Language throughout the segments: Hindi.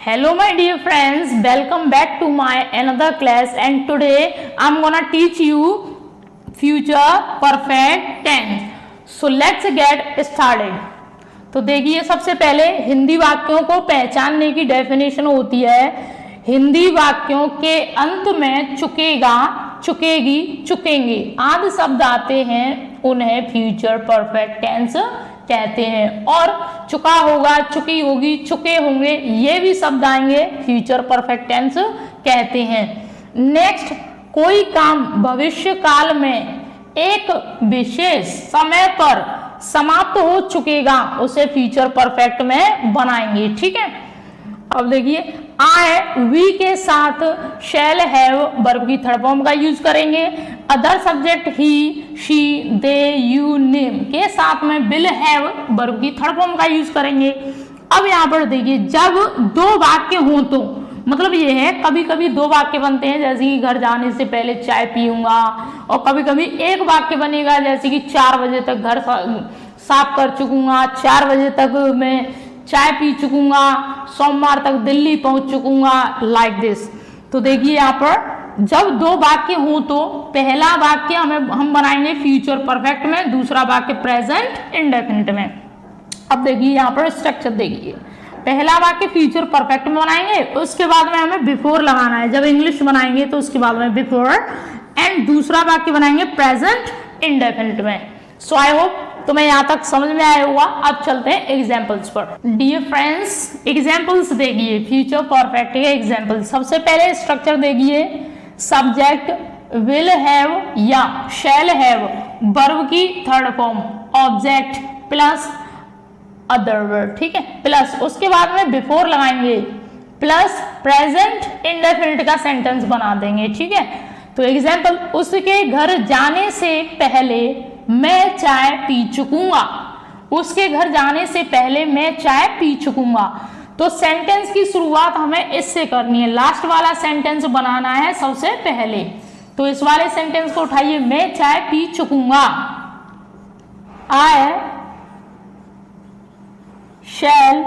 Hello my dear friends, welcome back to my another class and today I'm gonna teach you future perfect tense. So let's get started. तो देखिए सबसे पहले हिंदी वाक्यों को पहचानने की डेफिनेशन होती है हिंदी वाक्यों के अंत में चुकेगा, चुकेगी, चुकेंगे आदि शब्द आते हैं उन्हें फ्यूचर परफेक्ट टेंस कहते हैं और चुका होगा, चुकी होगी, चुके होंगे ये भी शब्द आएंगे फ्यूचर परफेक्ट टेंस कहते हैं। नेक्स्ट, कोई काम भविष्य काल में एक विशेष समय पर समाप्त हो चुकेगा उसे फ्यूचर परफेक्ट में बनाएंगे। ठीक है, अब देखिए आई वी के साथ शैल हैव वर्ब की थर्ड फॉर्म का यूज करेंगे। Other subject he, she, they, you, name के साथ में विल हैव वर्ब की थर्ड फॉर्म का यूज करेंगे। अब यहाँ पर देखिए जब दो वाक्य हों तो मतलब ये है कभी कभी दो वाक्य बनते हैं जैसे कि घर जाने से पहले चाय पीऊंगा और कभी कभी एक वाक्य बनेगा जैसे कि 4 बजे तक घर साफ कर चुकूंगा, 4 बजे तक मैं चाय पी चुकूंगा, सोमवार तक दिल्ली पहुंच चुकूंगा, लाइक दिस। तो देखिए यहाँ पर जब दो वाक्य हों तो पहला वाक्य हम बनाएंगे फ्यूचर परफेक्ट में, दूसरा वाक्य प्रेजेंट इंडेफिनिट में। अब देखिए यहाँ पर स्ट्रक्चर देखिए, पहला वाक्य फ्यूचर परफेक्ट में बनाएंगे, उसके बाद में हमें बिफोर लगाना है। जब इंग्लिश बनाएंगे तो उसके बाद में बिफोर एंड दूसरा वाक्य बनाएंगे प्रेजेंट इंडेफिनिट में। सो आई होप तुम्हें यहाँ तक समझ में आया होगा। अब चलते हैं एग्जाम्पल्स पर। डियर फ्रेंड्स, एग्जाम्पल्स देखिए फ्यूचर परफेक्ट के एग्जाम्पल। सबसे पहले स्ट्रक्चर देखिए, सब्जेक्ट विल हैव या शैल हैव, वर्ब की third form object plus other word. ठीक है, प्लस उसके बाद में बिफोर लगाएंगे प्लस प्रेजेंट इंडेफिनिट का सेंटेंस बना देंगे। ठीक है, तो एग्जाम्पल, उसके घर जाने से पहले मैं चाय पी चुकूंगा। उसके घर जाने से पहले मैं चाय पी चुकूंगा। तो सेंटेंस की शुरुआत हमें इससे करनी है, लास्ट वाला सेंटेंस बनाना है सबसे पहले। तो इस वाले सेंटेंस को उठाइए, मैं चाय पी चुकूंगा। I shall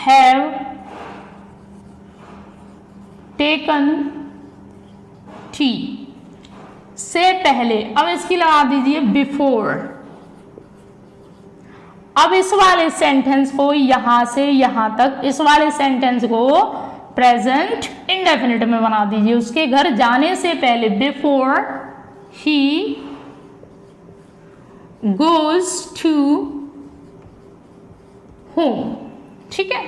have taken tea से पहले। अब इसकी लगा दीजिए बिफोर। अब इस वाले सेंटेंस को यहां से यहां तक, इस वाले सेंटेंस को प्रेजेंट इंडेफिनिट में बना दीजिए। उसके घर जाने से पहले before he goes to home. ठीक है,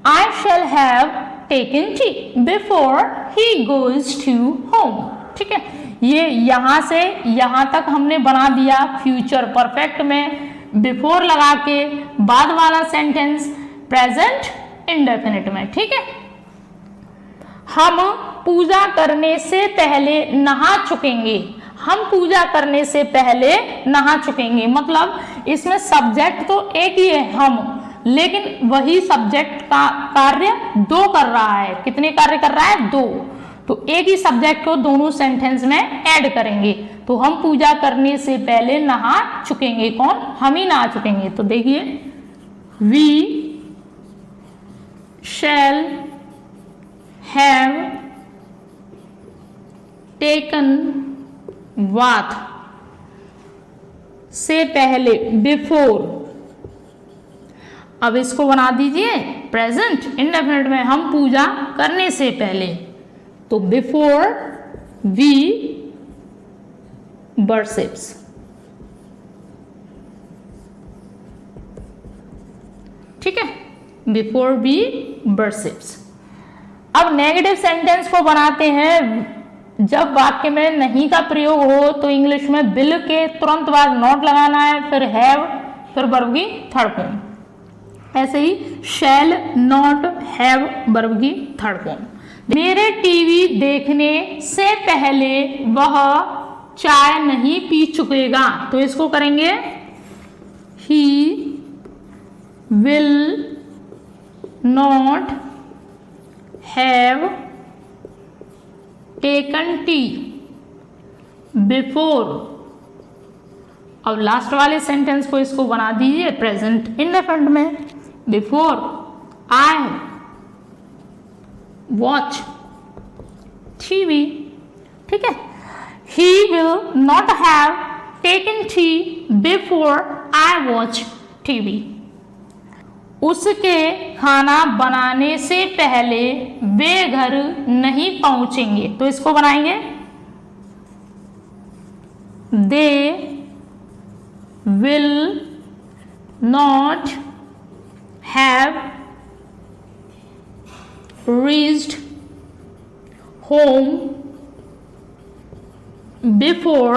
I shall have taken tea before he goes to home. ठीक है, ये यहां से यहां तक हमने बना दिया फ्यूचर परफेक्ट में, बिफोर लगा के बाद वाला सेंटेंस प्रेजेंट इंडेफिनिट में। ठीक है, हम पूजा करने से पहले नहा चुकेंगे। हम पूजा करने से पहले नहा चुकेंगे मतलब इसमें सब्जेक्ट तो एक ही है हम, लेकिन वही सब्जेक्ट का कार्य दो कर रहा है। कितने कार्य कर रहा है? 2। तो एक ही सब्जेक्ट को दोनों सेंटेंस में ऐड करेंगे। तो हम पूजा करने से पहले नहा चुकेंगे। कौन? हम ही नहा चुकेंगे। तो देखिए, we shall have taken bath से पहले बिफोर। अब इसको बना दीजिए प्रेजेंट इंडेफिनिट में, हम पूजा करने से पहले। तो बिफोर वी वर्शिप्स। ठीक है, बिफोर वी वर्शिप्स। अब नेगेटिव सेंटेंस को बनाते हैं। जब वाक्य में नहीं का प्रयोग हो तो इंग्लिश में विल के तुरंत बाद नॉट लगाना है, फिर हैव, फिर वर्ब की थर्ड फॉर्म। ऐसे ही शैल, नॉट, हैव वर्ब की थर्ड फॉर्म। मेरे टीवी देखने से पहले वह चाय नहीं पी चुकेगा। तो इसको करेंगे he will not have taken tea before. अब लास्ट वाले सेंटेंस को इसको बना दीजिए प्रेजेंट इंडेफिनिट में, बिफोर आई वॉच टीवी, ठीक है। He will not have taken tea before I watch TV, उसके खाना बनाने से पहले वे घर नहीं पहुंचेंगे। तो इसको बनाएंगे they will not have reached home before,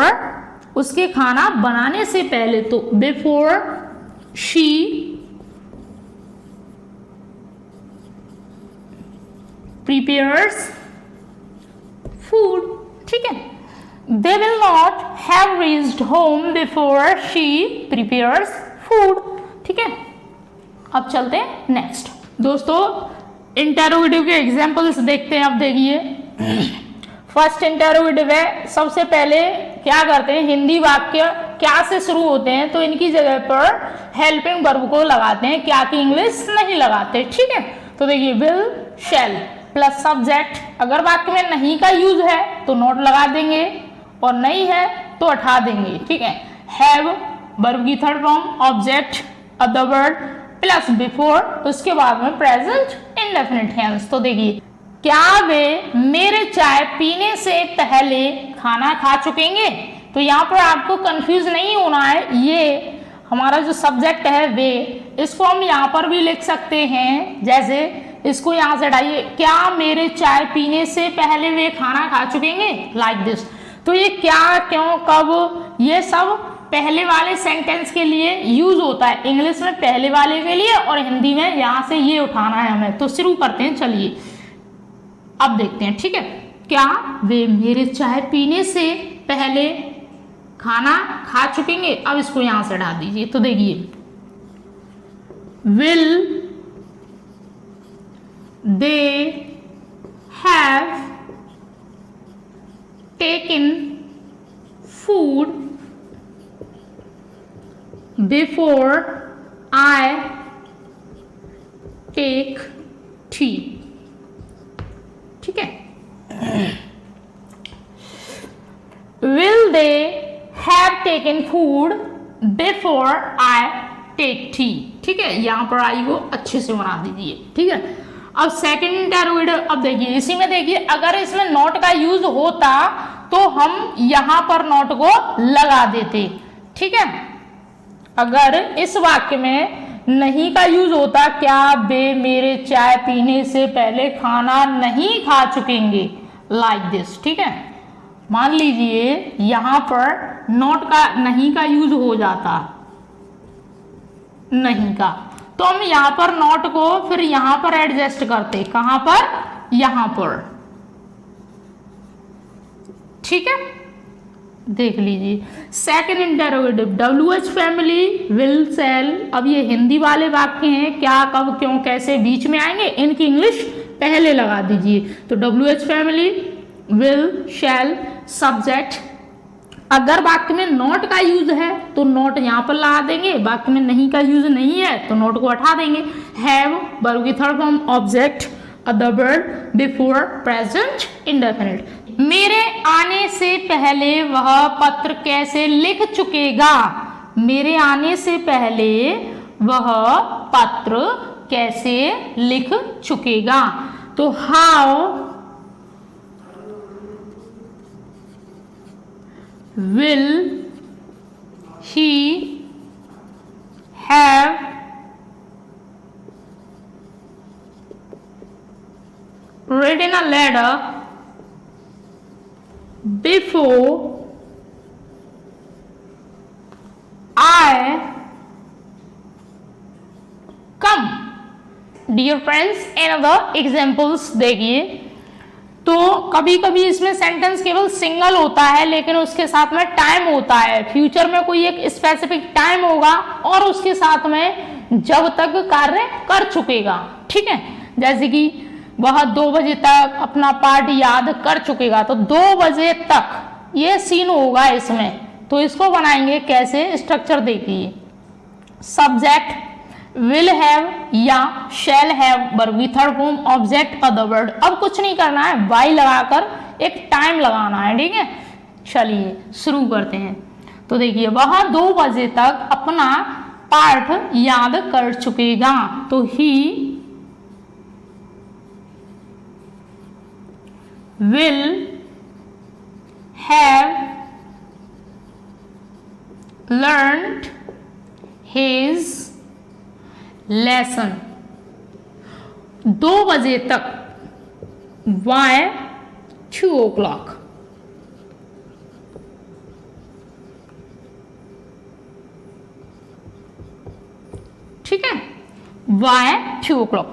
उसके खाना बनाने से पहले, तो बिफोर शी prepares food, ठीक है। They will not have reached home before she prepares food, ठीक है। अब चलते हैं नेक्स्ट। दोस्तों इंटेरोगेटिव के एग्जाम्पल्स देखते हैं। अब देखिए फर्स्ट इंटेरोगेटिव है। सबसे पहले क्या करते हैं, हिंदी वाक्य क्या से शुरू होते हैं तो इनकी जगह पर हेल्पिंग वर्ब को लगाते हैं, क्या की इंग्लिश नहीं लगाते, ठीक है। तो देखिए विल शैल प्लस सब्जेक्ट, अगर वाक्य में नहीं का यूज है तो नॉट लगा देंगे और नहीं है तो हटा देंगे, ठीक है। हैव वर्ब की third form, object other word plus before, उसके बाद में प्रेजेंट इंडेफिनिट टेंस। तो देखिए क्या वे मेरे चाय पीने से पहले खाना खा चुकेंगे, तो यहाँ पर आपको कंफ्यूज नहीं होना है। ये हमारा जो सब्जेक्ट है वे, इसको हम यहाँ पर भी लिख सकते हैं, जैसे इसको यहाँ से हटाइए, क्या मेरे चाय पीने से पहले वे खाना खा चुकेंगे, लाइक दिस। तो ये क्या, क्यों, कब, ये सब पहले वाले सेंटेंस के लिए यूज होता है। इंग्लिश में पहले वाले के लिए और हिंदी में यहाँ से ये उठाना है हमें। तो शुरू करते हैं, चलिए अब देखते हैं, ठीक है। क्या वे मेरे चाय पीने से पहले खाना खा चुकेंगे, अब इसको यहां से हटा दीजिए। तो देखिए will they have taken food before I take tea, ठीक है। Will they have taken food before I take tea, ठीक है। यहां पर आई को अच्छे से बना दीजिए, ठीक है। अब सेकंड इंटेरोगेटिव, अब देखिए इसी में देखिए अगर इसमें नॉट का यूज होता तो हम यहां पर नॉट को लगा देते, ठीक है। अगर इस वाक्य में नहीं का यूज होता, क्या वे मेरे चाय पीने से पहले खाना नहीं खा चुकेंगे, लाइक दिस, ठीक है। मान लीजिए यहां पर नॉट का, नहीं का यूज हो जाता, नहीं का, तो हम यहां पर नॉट को फिर यहां पर एडजस्ट करते, कहां पर, यहां पर, ठीक है। देख लीजिए second interrogative, WH family will sell. अब ये हिंदी वाले वाक्य हैं, क्या, कब, क्यों, कैसे बीच में आएंगे, इनकी इंग्लिश पहले लगा दीजिए। तो WH family will shell subject, अगर वाक्य में नॉट का यूज है तो नॉट यहां पर लगा देंगे, वाक्य में नहीं का यूज नहीं है तो नॉट को हटा देंगे। हैव वर्ब की third form, object other word before present indefinite. मेरे आने से पहले वह पत्र कैसे लिख चुकेगा, मेरे आने से पहले वह पत्र कैसे लिख चुकेगा। तो how will he have written a letter before I come? Dear friends, another examples देखिए। तो कभी कभी इसमें सेंटेंस केवल सिंगल होता है लेकिन उसके साथ में टाइम होता है, फ्यूचर में कोई एक स्पेसिफिक टाइम होगा और उसके साथ में जब तक कार्य कर चुकेगा, ठीक है। जैसे कि वह 2 बजे तक अपना पाठ याद कर चुकेगा, तो 2 बजे तक ये सीन होगा इसमें। तो इसको बनाएंगे कैसे, स्ट्रक्चर देखिए, सब्जेक्ट विल हैव या शैल हैव वर्ब की third form, object other word. अब कुछ नहीं करना है, वाई लगाकर एक टाइम लगाना है, ठीक है। चलिए शुरू करते हैं। तो देखिए वह 2 बजे तक अपना पाठ याद कर चुकेगा, तो he will have learned his lesson. 2 बजे तक, बाय 2 o'clock। ठीक है, bye 2 o'clock।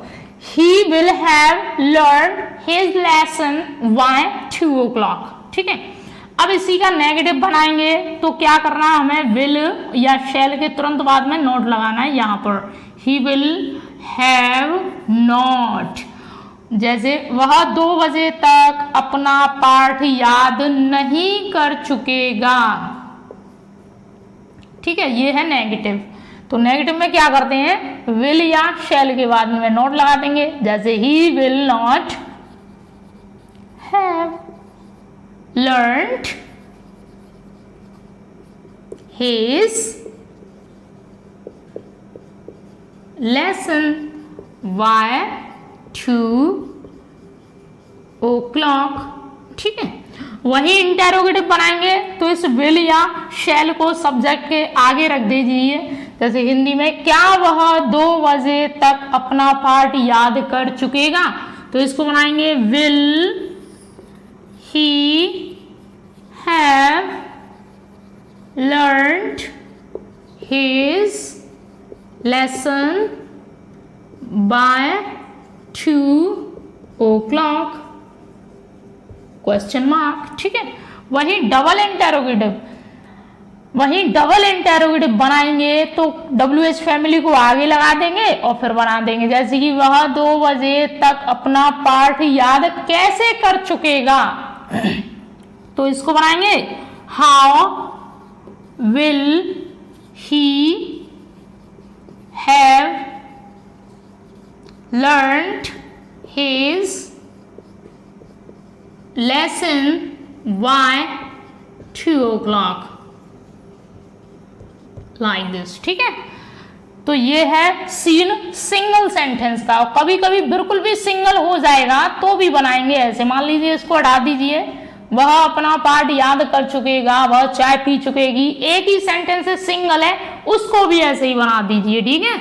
He will have learned his lesson by 2 o'clock। ठीक है, अब इसी का नेगेटिव बनाएंगे तो क्या करना है हमें, विल या शैल के तुरंत बाद में नॉट लगाना है यहां पर। He will have not, जैसे वह 2 बजे तक अपना पाठ याद नहीं कर चुकेगा। ठीक है, ये है नेगेटिव। तो नेगेटिव में क्या करते हैं, विल या शैल के बाद में नॉट लगा देंगे, जैसे he will not have learned his lesson by 2 o'clock। ठीक है, वही इंटेरोगेटिव बनाएंगे तो इस विल या शैल को सब्जेक्ट के आगे रख दीजिए। जैसे हिंदी में, क्या वह 2 बजे तक अपना पाठ याद कर चुकेगा, तो इसको बनाएंगे will he have learned his lesson by 2 o'clock question mark. ठीक है, वही डबल इंटेरोगेटिव बनाएंगे तो WH फैमिली को आगे लगा देंगे और फिर बना देंगे, जैसे कि वह 2 बजे तक अपना पाठ याद कैसे कर चुकेगा, तो इसको बनाएंगे how will he have learned his lesson bye 2 o'clock like this. ठीक है, तो ये है सीन सिंगल सेंटेंस का। कभी कभी बिल्कुल भी सिंगल हो जाएगा तो भी बनाएंगे ऐसे। मान लीजिए इसको हटा दीजिए, वह अपना पाठ याद कर चुकेगा, वह चाय पी चुकेगी, एक ही सेंटेंस से सिंगल है, उसको भी ऐसे ही बना दीजिए। ठीक है,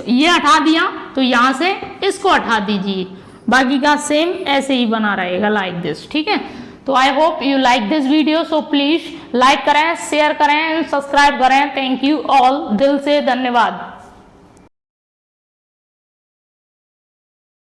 ये हटा दिया तो यहां से इसको हटा दीजिए, बाकी का सेम ऐसे ही बना रहेगा लाइक दिस। ठीक है, तो I hope you like this video, so please like करें, शेयर करें, सब्सक्राइब करें। थैंक यू ऑल, दिल से धन्यवाद।